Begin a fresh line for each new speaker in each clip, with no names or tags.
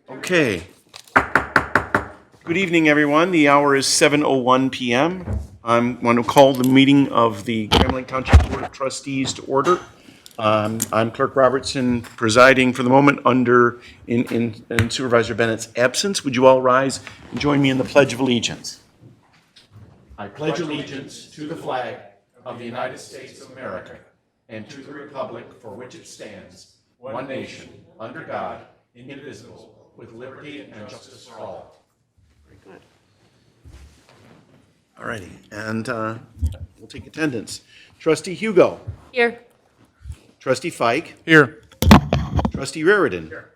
Okay. Good evening, everyone. The hour is 7:01 p.m. I'm going to call the meeting of the Grand Lake Township Board of Trustees to order. I'm Clerk Robertson, presiding for the moment in Supervisor Bennett's absence. Would you all rise and join me in the Pledge of Allegiance? I pledge allegiance to the flag of the United States of America and to the republic for which it stands, one nation, under God, indivisible, with liberty and justice for all. Very good. All righty, and we'll take attendance. Trustee Hugo.
Here.
Trustee Fike.
Here.
Trustee Raridan.
Here.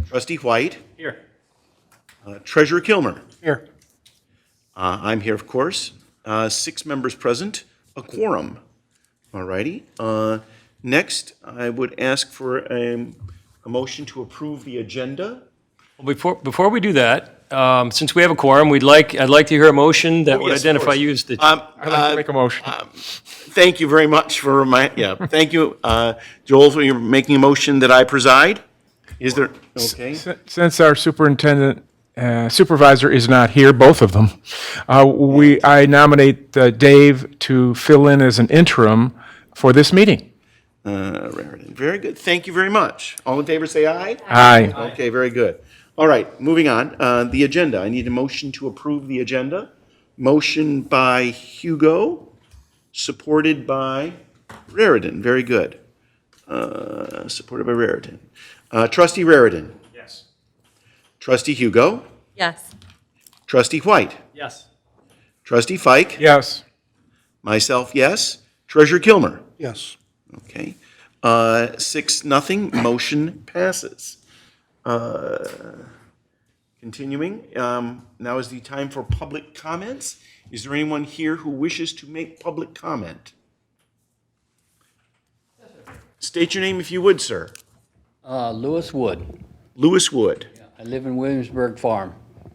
Trustee White.
Here.
Treasurer Kilmer.
Here.
I'm here, of course. 6 members present, a quorum. All righty. Next, I would ask for a motion to approve the agenda.
Well, before we do that, since we have a quorum, I'd like to hear a motion that would
yes, of
identify
course.
you as the.
I'd like to make a motion.
Thank you very much for thank you. Joel, for you making a motion that I preside. Is there, okay?
Since our supervisor is not here, both of them, I nominate Dave to fill in as an interim for this meeting.
Raridan. Very good. Thank you very much. All in favor, say aye.
Aye.
Okay, very good. All right, moving on. The agenda. I need a motion to approve the agenda. Motion by Hugo, supported by Raridan. Very good. Supported by Raridan. Trustee Raridan.
Yes.
Trustee Hugo.
Yes.
Trustee White.
Yes.
Trustee Fike.
Yes.
Myself, yes. Treasurer Kilmer.
Yes.
Okay. 6-0, motion passes. Continuing, now is the time for public comments. Is there anyone here who wishes to make public comment? State your name if you would, sir.
Lewis Wood.
Lewis Wood.
I live in Williamsburg Farm.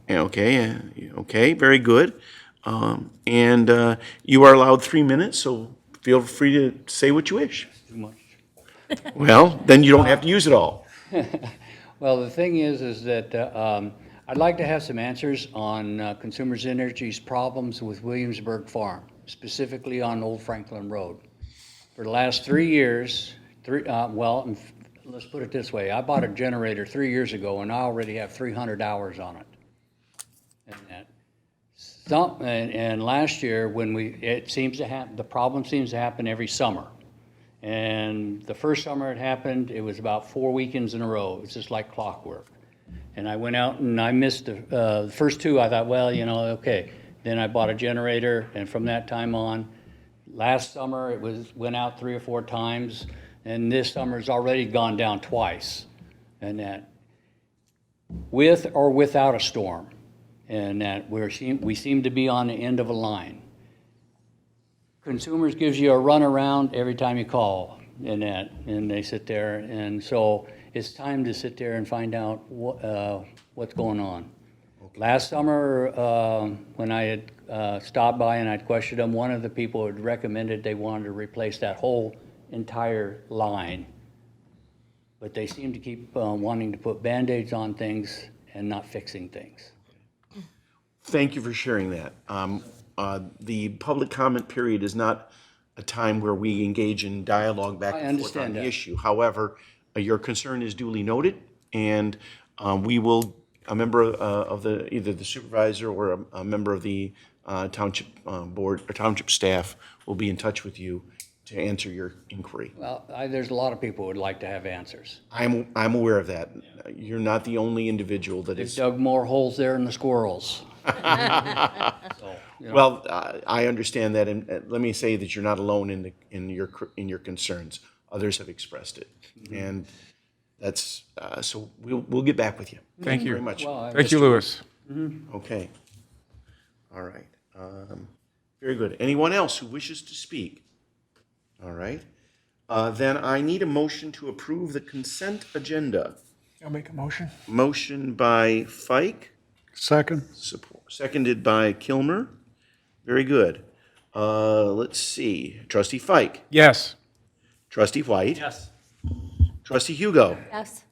Okay, okay, very good. And you are allowed 3 minutes, so feel free to say what you wish.
Too much.
Well, then you don't have to use it all.
Well, the thing is that I'd like to have some answers on Consumers Energy's problems with Williamsburg Farm, specifically on Old Franklin Road. For the last 3 years, let's put it this way. I bought a generator 3 years ago, and I already have 300 hours on it. And last year, the problem seems to happen every summer. And the first summer it happened, it was about 4 weekends in a row. It was just like clockwork. And I went out and I missed the first 2. I thought, well, okay. Then I bought a generator, and from that time on, last summer it went out 3 or 4 times, and this summer's already gone down twice. And that, with or without a storm, and that we seem to be on the end of a line. Consumers gives you a runaround every time you call, and they sit there, and so it's time to sit there and find out what's going on. Okay. Last summer, when I had stopped by and I'd questioned them, one of the people had recommended they wanted to replace that whole entire line, but they seem to keep wanting to put Band-Aids on things and not fixing things.
Thank you for sharing that. The public comment period is not a time where we engage in dialogue back and forth on the issue. However, your concern is duly noted, and we will, a member of either the supervisor or a member of the township board or township staff will be in touch with you to answer your inquiry.
Well, there's a lot of people who would like to have answers.
I'm aware of that. You're not the only individual that
They've
is.
dug more holes there than the squirrels.
Well, I understand that, and let me say that you're not alone in your concerns. Others have expressed it, and that's so we'll get back with you.
Thank you
very much.
Well,
Thank you, Lewis.
Okay. All right. Very good. Anyone else who wishes to speak? All right. Then I need a motion to approve the consent agenda.
I'll make a motion.
Motion by Fike.
Second.
Seconded by Kilmer. Very good. Let's see. Trustee Fike.
Yes.
Trustee White.
Yes.
Trustee Hugo.
Yes.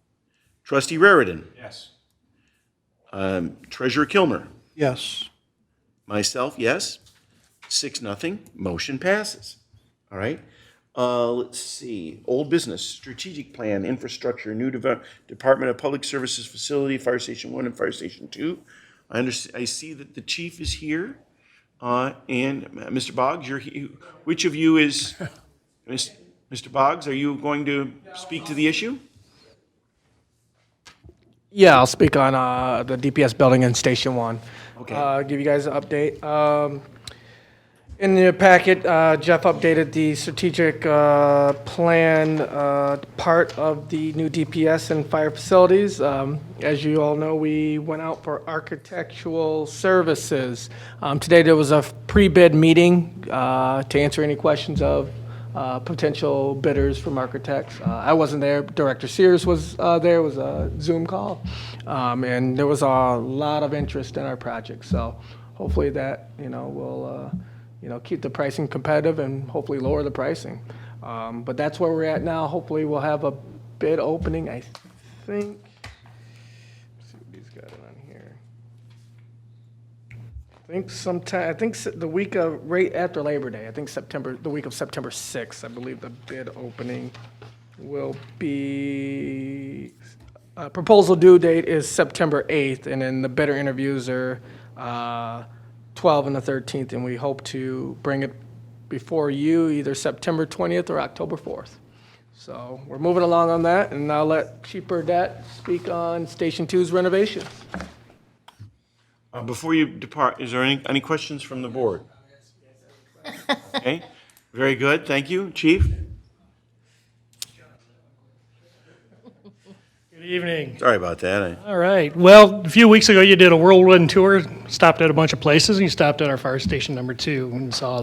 Trustee Raridan.
Yes.
Treasurer Kilmer?
Yes.
Myself, yes. 6-0, motion passes. All right. Let's see, old business, strategic plan, infrastructure, new Department of Public Services facility, Fire Station 1 and Fire Station 2. I see that the chief is here, and Mr. Boggs, which of you is, Mr. Boggs, are you going to speak to the issue?
Yeah, I'll speak on the DPS building in Station 1.
Okay.
Give you guys an update. In the packet, Jeff updated the strategic plan part of the new DPS and fire facilities. As you all know, we went out for architectural services. Today, there was a pre-bid meeting to answer any questions of potential bidders from architects. I wasn't there. Director Sears was there. It was a Zoom call. And there was a lot of interest in our project. So hopefully that, will, keep the pricing competitive and hopefully lower the pricing. But that's where we're at now. Hopefully we'll have a bid opening, I think. Let's see what he's got it on here. I think the week of, right after Labor Day, I think the week of September 6th, I believe the bid opening will be, proposal due date is September 8th, and then the bidder interviews are 12 and the 13th, and we hope to bring it before you either September 20th or October 4th. So we're moving along on that, and I'll let Chief Burdette speak on Station 2's renovation.
Before you depart, is there any questions from the board? Okay, very good, thank you. Chief?
Good evening.
Sorry about that.
All right. Well, a few weeks ago, you did a whirlwind tour, stopped at a bunch of places, and you stopped at our fire station number 2 and saw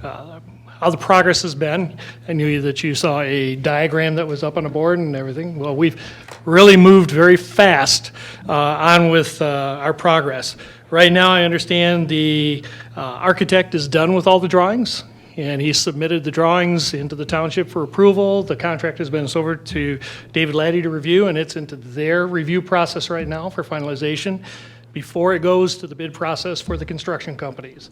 how the progress has been. I knew that you saw a diagram that was up on the board and everything. Well, we've really moved very fast on with our progress. Right now, I understand the architect is done with all the drawings, and he submitted the drawings into the township for approval. The contract has been over to David Laddie to review, and it's into their review process right now for finalization before it goes to the bid process for the construction companies.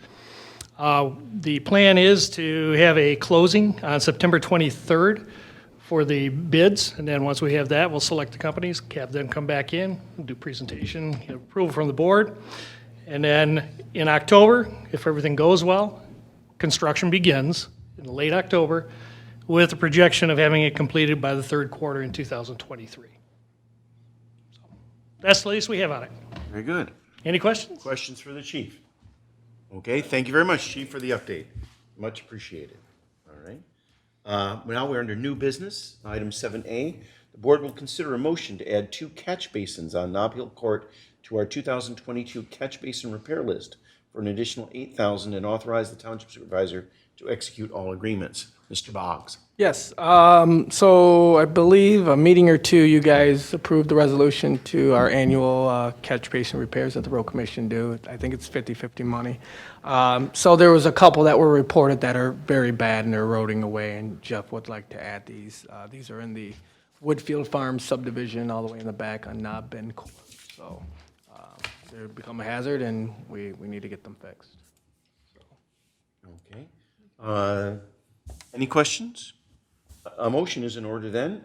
The plan is to have a closing on September 23rd for the bids, and then once we have that, we'll select the companies, have them come back in, do presentation, get approval from the board, and then in October, if everything goes well, construction begins in late October with a projection of having it completed by the third quarter in 2023. So that's the latest we have on it.
Very good.
Any questions?
Questions for the chief? Okay, thank you very much, chief, for the update. Much appreciated. All right. Now we're under new business, item 7A. The board will consider a motion to add 2 catch basins on Nob Hill Court to our 2022 catch basin repair list for an additional $8,000 and authorize the township supervisor to execute all agreements. Mr. Boggs.
Yes, so I believe a meeting or two, you guys approved the resolution to our annual catch basin repairs that the road commission do. I think it's 50/50 money. So there was a couple that were reported that are very bad and they're eroding away, and Jeff would like to add these. These are in the Woodfield Farm subdivision all the way in the back on Knob Bend Court. So they've become a hazard and we need to get them fixed.
Okay. Any questions? A motion is in order then.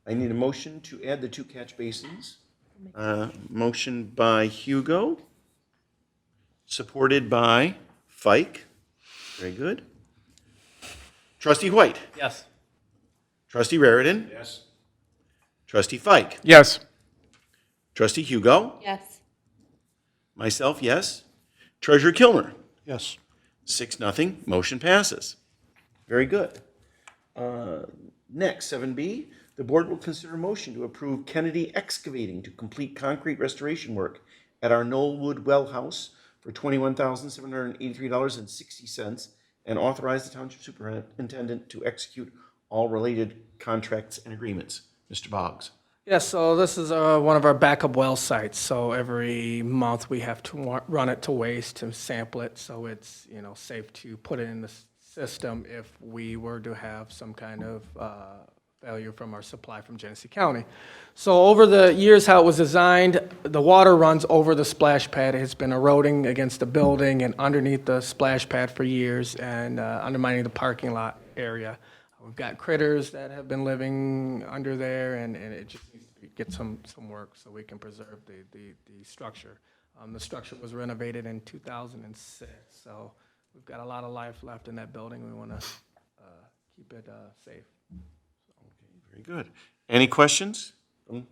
I need a motion to add the 2 catch basins. Motion by Hugo, supported by Fike. Very good. Trustee White.
Yes.
Trustee Raritan.
Yes.
Trustee Fike.
Yes.
Trustee Hugo.
Yes.
Myself, yes. Treasurer Kilmer.
Yes.
6-0, motion passes. Very good. Next, 7B, the board will consider a motion to approve Kennedy Excavating to complete concrete restoration work at our Knollwood Well House for $21,783.60 and authorize the township superintendent to execute all related contracts and agreements. Mr. Boggs.
Yes, so this is one of our backup well sites. So every month we have to run it to waste to sample it, so it's safe to put it in the system if we were to have some kind of failure from our supply from Genesee County. So over the years, how it was designed, the water runs over the splash pad. It's been eroding against the building and underneath the splash pad for years and undermining the parking lot area. We've got critters that have been living under there, and it just needs to get some work so we can preserve the structure. The structure was renovated in 2006, so we've got a lot of life left in that building. We want to keep it safe.
Very good. Any questions? Okay.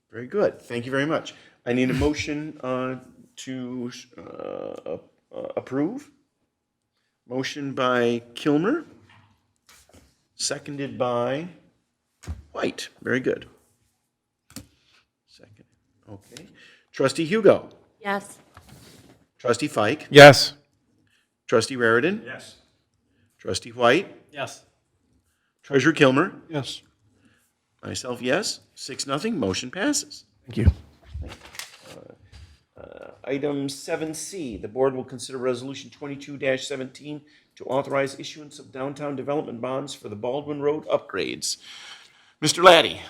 Very good. Thank you very much. I need a motion to approve. Motion by Kilmer, seconded by White. Very good. Second. Okay. Trustee Hugo.
Yes.
Trustee Fike.
Yes.
Trustee Raritan.
Yes.
Trustee White.
Yes.
Treasurer Kilmer.
Yes.
Myself, yes. 6-0. Motion passes.
Thank you.
Item 7C, the board will consider Resolution 22-17 to authorize issuance of downtown development bonds for the Baldwin Road upgrades. Mr. Laddie.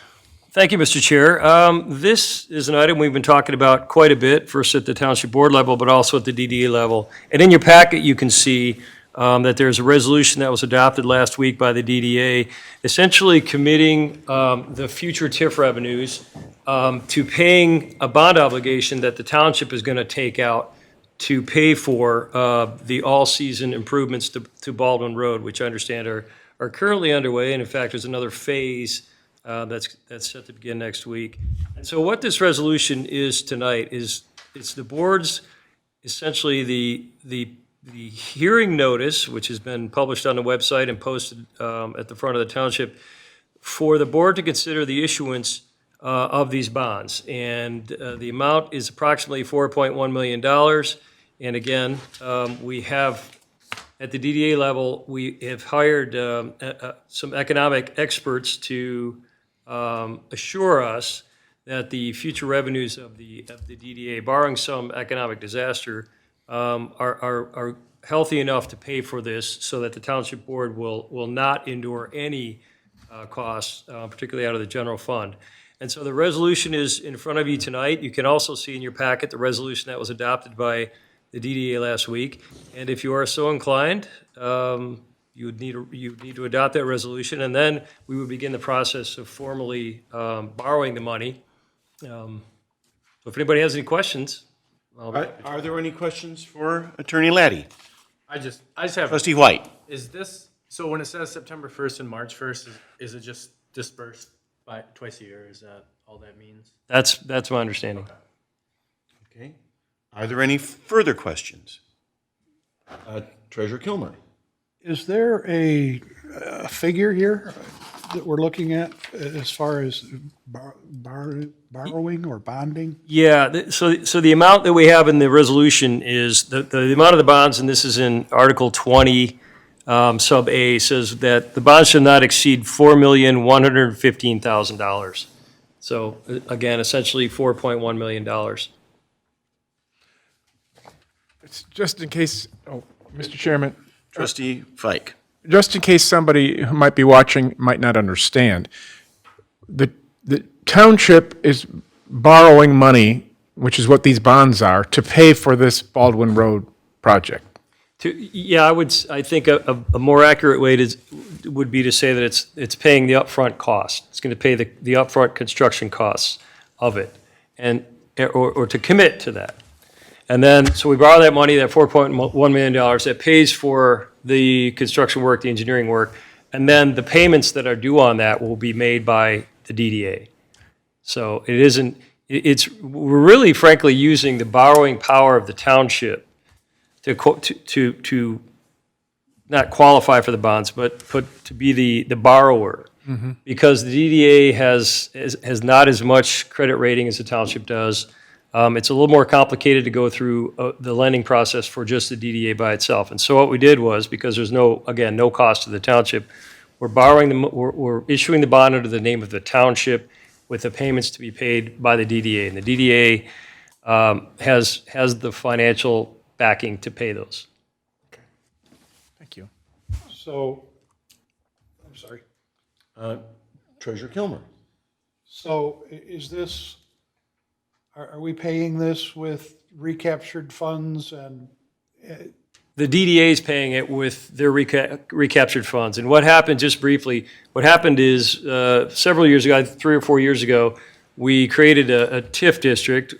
Thank you, Mr. Chair. This is an item we've been talking about quite a bit, first at the Township Board level, but also at the DDA level. And in your packet, you can see that there's a resolution that was adopted last week by the DDA, essentially committing the future TIF revenues to paying a bond obligation that the township is going to take out to pay for the all-season improvements to Baldwin Road, which I understand are currently underway. And in fact, there's another phase that's set to begin next week. And so what this resolution is tonight is it's the board's essentially the hearing notice, which has been published on the website and posted at the front of the township, for the board to consider the issuance of these bonds. And the amount is approximately $4.1 million. And again, we have, at the DDA level, we have hired some economic experts to assure us that the future revenues of the DDA, barring some economic disaster, are healthy enough to pay for this so that the township board will not endure any costs, particularly out of the general fund. And so the resolution is in front of you tonight. You can also see in your packet the resolution that was adopted by the DDA last week. And if you are so inclined, you would need to adopt that resolution, and then we would begin the process of formally borrowing the money. So if anybody has any questions,
Are there any questions for Attorney Laddie?
I just have,
Trustee White.
is this, so when it says September 1st and March 1st, is it just dispersed by twice a year? Is that all that means?
that's my understanding.
Okay. Are there any further questions? Treasurer Kilmer.
Is there a figure here that we're looking at as far as borrowing or bonding?
Yeah, so the amount that we have in the resolution is, the amount of the bonds, and this is in Article 20, Sub A, says that the bonds should not exceed $4,115,000. So again, essentially $4.1 million.
It's just in case, Mr. Chairman,
Trustee Fike.
just in case somebody who might be watching might not understand, the township is borrowing money, which is what these bonds are, to pay for this Baldwin Road project.
Yeah, I think a more accurate way would be to say that it's paying the upfront cost. It's going to pay the upfront construction costs of it, or to commit to that. And then, so we borrow that money, that $4.1 million, that pays for the construction work, the engineering work, and then the payments that are due on that will be made by the DDA. So we're really frankly using the borrowing power of the township to not qualify for the bonds, but to be the borrower. Mm-hmm. Because the DDA has not as much credit rating as the township does. It's a little more complicated to go through the lending process for just the DDA by itself. And so what we did was, because there's no cost to the township, we're issuing the bond under the name of the township with the payments to be paid by the DDA. And the DDA has the financial backing to pay those.
Thank you.
So, I'm sorry.
Treasurer Kilmer.
So is this, are we paying this with recaptured funds and
The DDA is paying it with their recaptured funds. And what happened, just briefly, what happened is several years ago, 3 or 4 years ago, we created a TIF district,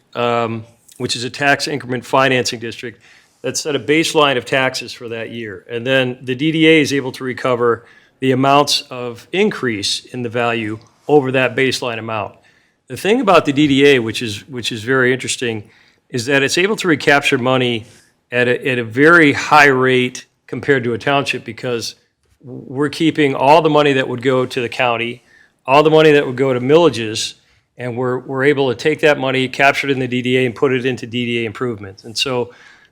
which is a tax increment financing district, that set a baseline of taxes for that year. And then the DDA is able to recover the amounts of increase in the value over that baseline amount. The thing about the DDA, which is very interesting, is that it's able to recapture money at a very high rate compared to a township, because we're keeping all the money that would go to the county, all the money that would go to millages, and we're able to take that money, capture it in the DDA, and put it into DDA improvements. And so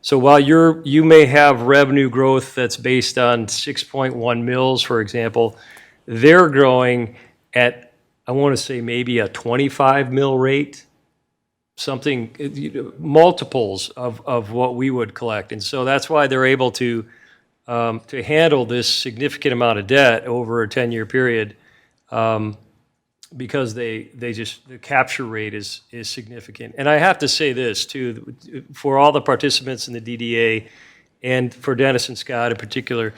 while you may have revenue growth that's based on 6.1 mils, for example, they're growing at, I want to say, maybe a 25 mil rate, something, multiples of what we would collect. And so that's why they're able to handle this significant amount of debt over a 10-year period, because the capture rate is significant. And I have to say this, too, for all the participants in the DDA, and for Dennis and Scott in particular,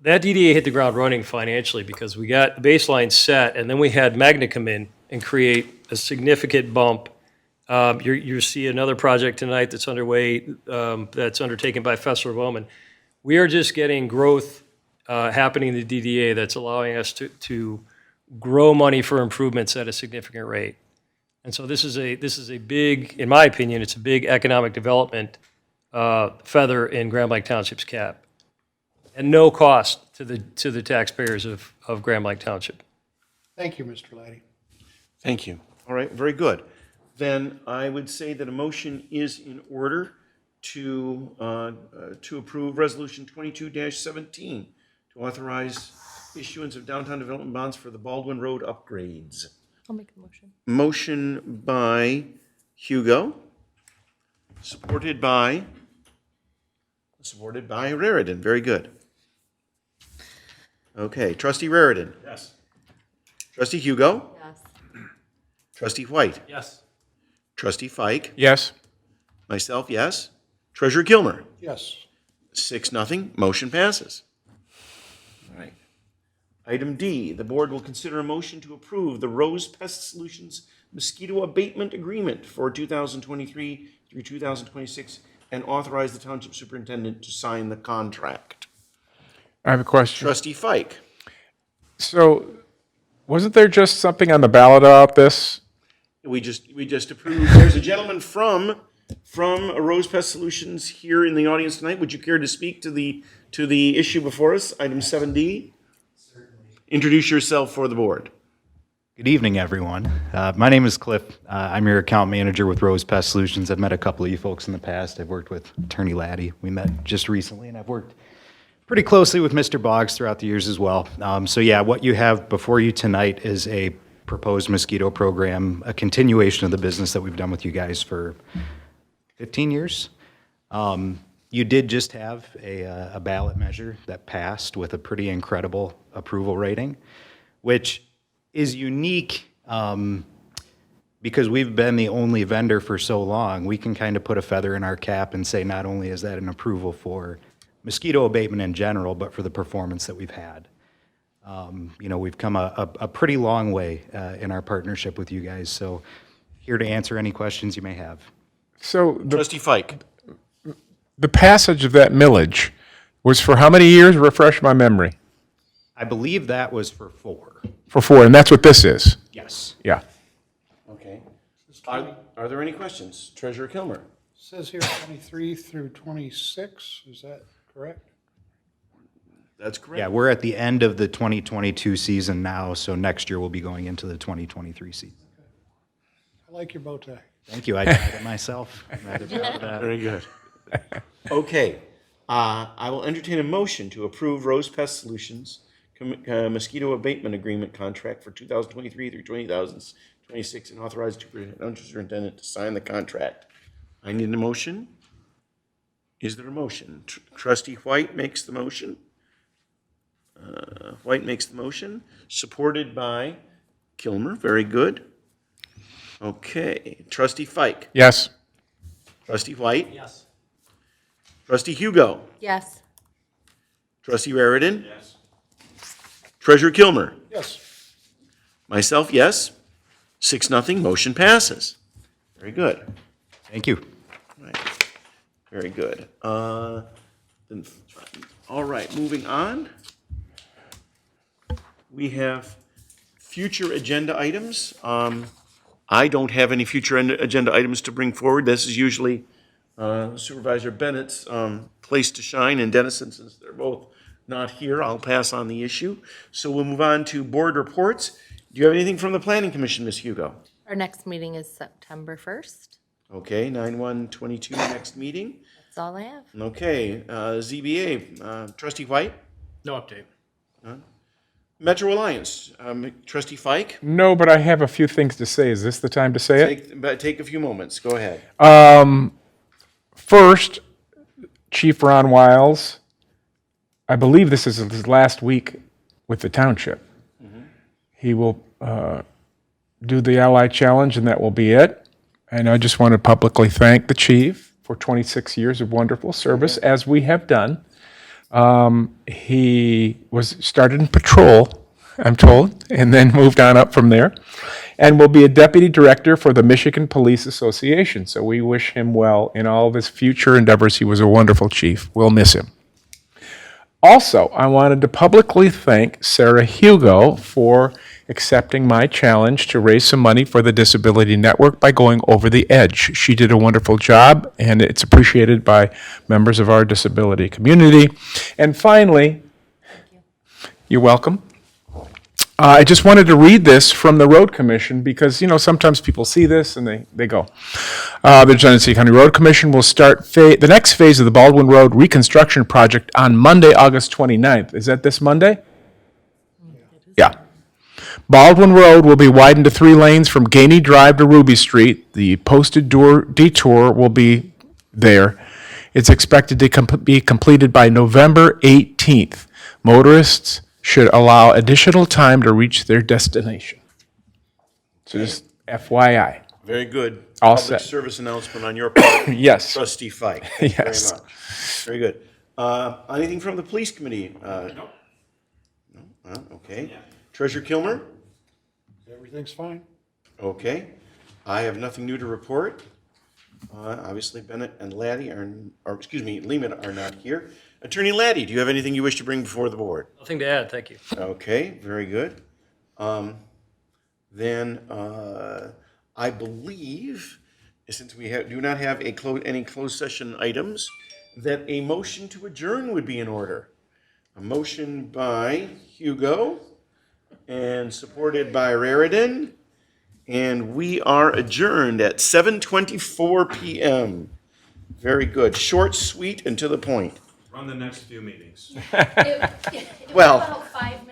that DDA hit the ground running financially, because we got the baseline set, and then we had Magna come in and create a significant bump. You see another project tonight that's underway, that's undertaken by Fessler Bowman. We are just getting growth happening in the DDA that's allowing us to grow money for improvements at a significant rate. And so this is a big, in my opinion, it's a big economic development feather in Grand Blanc Township's cap, and no cost to the taxpayers of Grand Blanc Township.
thank you, Mr. Laddie.
Thank you. All right, very good. Then I would say that a motion is in order to approve Resolution 22-17 to authorize issuance of downtown development bonds for the Baldwin Road upgrades.
I'll make the motion.
Motion by Hugo, supported by Raridan. Very good. Okay, Trustee Raridan.
Yes.
Trustee Hugo.
Yes.
Trustee White.
Yes.
Trustee Fike.
Yes?
Myself, yes. Treasurer Kilmer.
Yes.
6-0, motion passes. All right. Item D, the board will consider a motion to approve the Rose Pest Solutions mosquito abatement agreement for 2023 through 2026 and authorize the township superintendent to sign the contract.
I have a question.
Trustee Fike.
So, wasn't there just something on the ballot about this?
We just approved. There's a gentleman from Rose Pest Solutions here in the audience tonight. Would you care to speak to the issue before us, item 7D? Certainly. Introduce yourself for the board.
Good evening, everyone. My name is Cliff. I'm your account manager with Rose Pest Solutions. I've met a couple of you folks in the past. I've worked with Attorney Laddie. We met just recently, and I've worked pretty closely with Mr. Boggs throughout the years as well. So yeah, what you have before you tonight is a proposed mosquito program, a continuation of the business that we've done with you guys for 15 years. You did just have a ballot measure that passed with a pretty incredible approval rating, which is unique because we've been the only vendor for so long. We can kind of put a feather in our cap and say not only is that an approval for mosquito abatement in general, but for the performance that we've had. We've come a pretty long way in our partnership with you guys, so here to answer any questions you may have.
So,
Trustee Fike.
the passage of that millage was for how many years? Refresh my memory.
I believe that was for 4.
For 4, and that's what this is?
Yes.
Yeah.
Okay. Are there any questions? Treasurer Kilmer.
Says here 23 through 26, is that correct?
That's correct.
Yeah, we're at the end of the 2022 season now, so next year we'll be going into the 2023 season.
I like your bow tie.
Thank you. I tried it myself. I'm rather proud of that.
Very good. Okay. I will entertain a motion to approve Rose Pest Solutions mosquito abatement agreement contract for 2023 through 2026 and authorize the superintendent to sign the contract. I need a motion. Is there a motion? Trustee White makes the motion. White makes the motion, supported by Kilmer. Very good. Okay, Trustee Fike.
Yes.
Trustee White.
Yes.
Trustee Hugo.
Yes.
Trustee Raritan. Yes. Treasurer Kilmer.
Yes.
Myself, yes. 6-0, motion passes. Very good.
Thank you.
Right. Very good. Then, all right, moving on. We have future agenda items. I don't have any future agenda items to bring forward. This is usually Supervisor Bennett's place to shine, and Dennison, since they're both not here, I'll pass on the issue. So we'll move on to board reports. Do you have anything from the Planning Commission, Ms. Hugo?
Our next meeting is September 1st.
Okay, 9/1/22, next meeting.
That's all I have.
Okay, ZBA, Trustee White?
No update.
Metro Alliance, Trustee Fike?
No, but I have a few things to say. Is this the time to say it?
Take a few moments, go ahead.
First, Chief Ron Wiles, I believe this is his last week with the township. He will do the Ally Challenge, and that will be it. And I just want to publicly thank the chief for 26 years of wonderful service, as we have done. He was started in patrol, I'm told, and then moved on up from there, and will be a deputy director for the Michigan Police Association. So we wish him well in all of his future endeavors. He was a wonderful chief. We'll miss him. Also, I wanted to publicly thank Sarah Hugo for accepting my challenge to raise some money for the Disability Network by going over the edge. She did a wonderful job, and it's appreciated by members of our disability community. And finally, you're welcome. I just wanted to read this from the Road Commission because, sometimes people see this and they go. The Genesee County Road Commission will start the next phase of the Baldwin Road reconstruction project on Monday, August 29th. Is that this Monday? Yeah. Baldwin Road will be widened to 3 lanes from Gainey Drive to Ruby Street. The posted detour will be there. It's expected to be completed by November 18th. Motorists should allow additional time to reach their destination. So just FYI.
Very good.
All
Public
set.
service announcement on your part.
Yes.
Trustee Fike. Thank you
Yes.
very much. Very good. Anything from the police committee? No? Okay. Treasurer Kilmer?
Everything's fine.
Okay. I have nothing new to report. Obviously, Bennett and Lehman are not here. Attorney Laddie, do you have anything you wish to bring before the board?
Nothing to add, thank you.
Okay, very good. Then I believe, since we do not have any closed session items, that a motion to adjourn would be in order. A motion by Hugo and supported by Raritan. And we are adjourned at 7:24 p.m. Very good. Short, sweet, and to the point.
Run the next few meetings.
Well,
About 5 minutes.